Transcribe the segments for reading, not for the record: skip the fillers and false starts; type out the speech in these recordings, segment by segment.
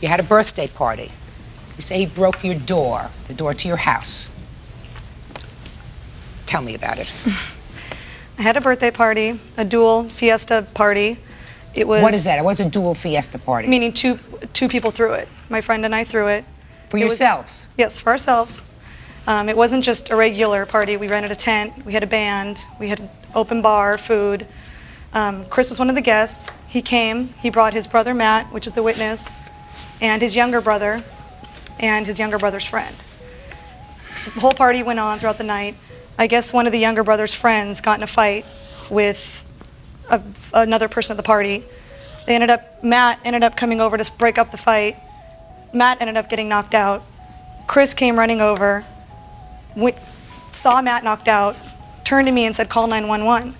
You had a birthday party. You say he broke your door, the door to your house. Tell me about it. I had a birthday party, a dual fiesta party. It was. What is that? What's a dual fiesta party? Meaning two people threw it. My friend and I threw it. For yourselves? Yes, for ourselves. It wasn't just a regular party. We rented a tent, we had a band, we had an open bar, food. Chris was one of the guests. He came, he brought his brother Matt, which is the witness, and his younger brother, and his younger brother's friend. The whole party went on throughout the night. I guess one of the younger brother's friends got in a fight with another person at the party. Matt ended up coming over to break up the fight. Matt ended up getting knocked out. Chris came running over, saw Matt knocked out, turned to me and said, "Call 911."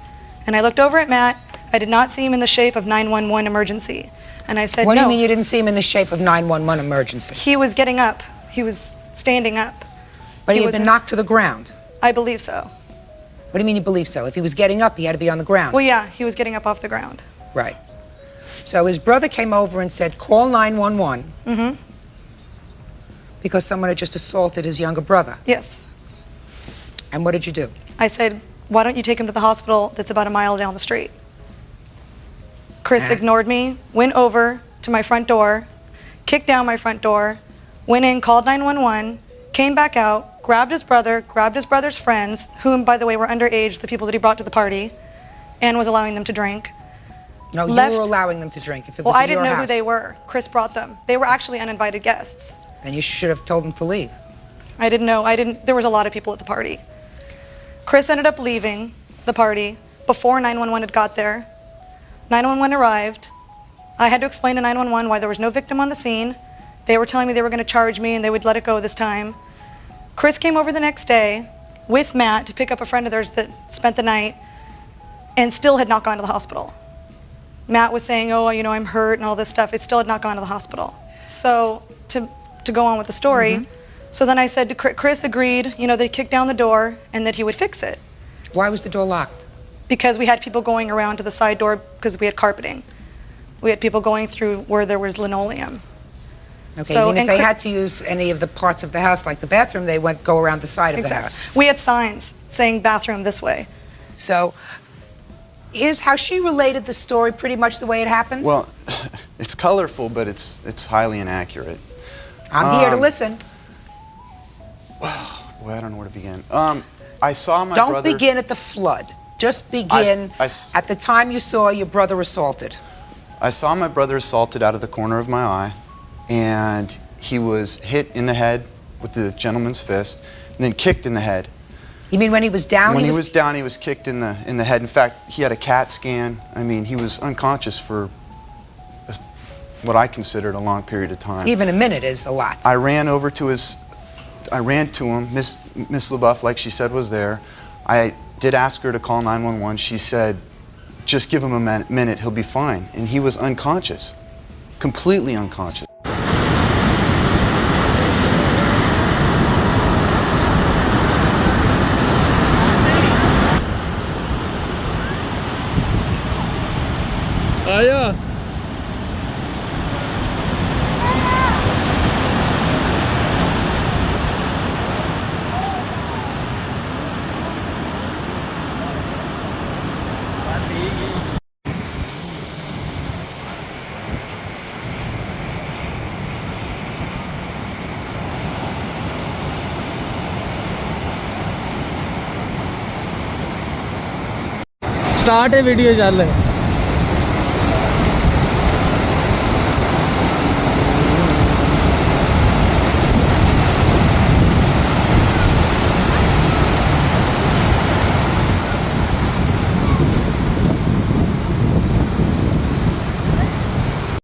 And I looked over at Matt. I did not see him in the shape of 911 emergency. And I said, "What do you no." mean you didn't see him in the shape of 911 emergency? He was getting up. He was standing up. But he had been knocked to the ground? I believe so. What do you mean you believe so? If he was getting up, he had to be on the ground? Well, yeah, he was getting up off the ground. Right. So his brother came over and said, "Call 911." Mm-hmm. Because someone had just assaulted his younger brother. Yes. And what did you do? I said, "Why don't you take him to the hospital that's about a mile down the street?" Chris ignored me, went over to my front door, kicked down my front door, went in, called 911, came back out, grabbed his brother's friends, whom, by the way, were underage, the people that he brought to the party, and was allowing them to drink. No, you were allowing them to drink if it was Well, I in your didn't know house. who they were. Chris brought them. They were actually uninvited guests. Then you should have told them to leave. I didn't know. There was a lot of people at the party. Chris ended up leaving the party before 911 had got there. 911 arrived. I had to explain to 911 why there was no victim on the scene. They were telling me they were going to charge me and they would let it go this time. Chris came over the next day with Matt to pick up a friend of theirs that spent the night and still had not gone to the hospital. Matt was saying, "Oh, you know, I'm hurt and all this stuff." It still had not gone to the hospital. So to go on with the story, so then I said to Chris agreed, you know, that he kicked down the door and that he would fix it. Why was the door locked? Because we had people going around to the side door because we had carpeting. We had people going through where there was linoleum. Okay, So, even if and they Chris- had to use any of the parts of the house, like the bathroom, they went go around the side of the house. We had signs saying bathroom this way. So, is how she related the story pretty much the way it happened? Well, it's colorful, but it's highly inaccurate. I'm here to listen. Boy, I don't know where to begin. I saw my Don't brother... begin at the flood. Just begin at the time you saw your brother assaulted. I saw my brother assaulted out of the corner of my eye, and he was hit in the head with the gentleman's fist, and then kicked in the head. You mean when he was down? When he was down, he was kicked in the head. In fact, he had a CAT scan. I mean, he was unconscious for what I considered a long period of time. Even a minute is a lot. I ran over to him. Miss LaBeouf, like she said, was there. I did ask her to call 911. She said, "Just give him a minute, he'll be fine." And he was unconscious, completely unconscious. Ayo. Start है video चल रहा है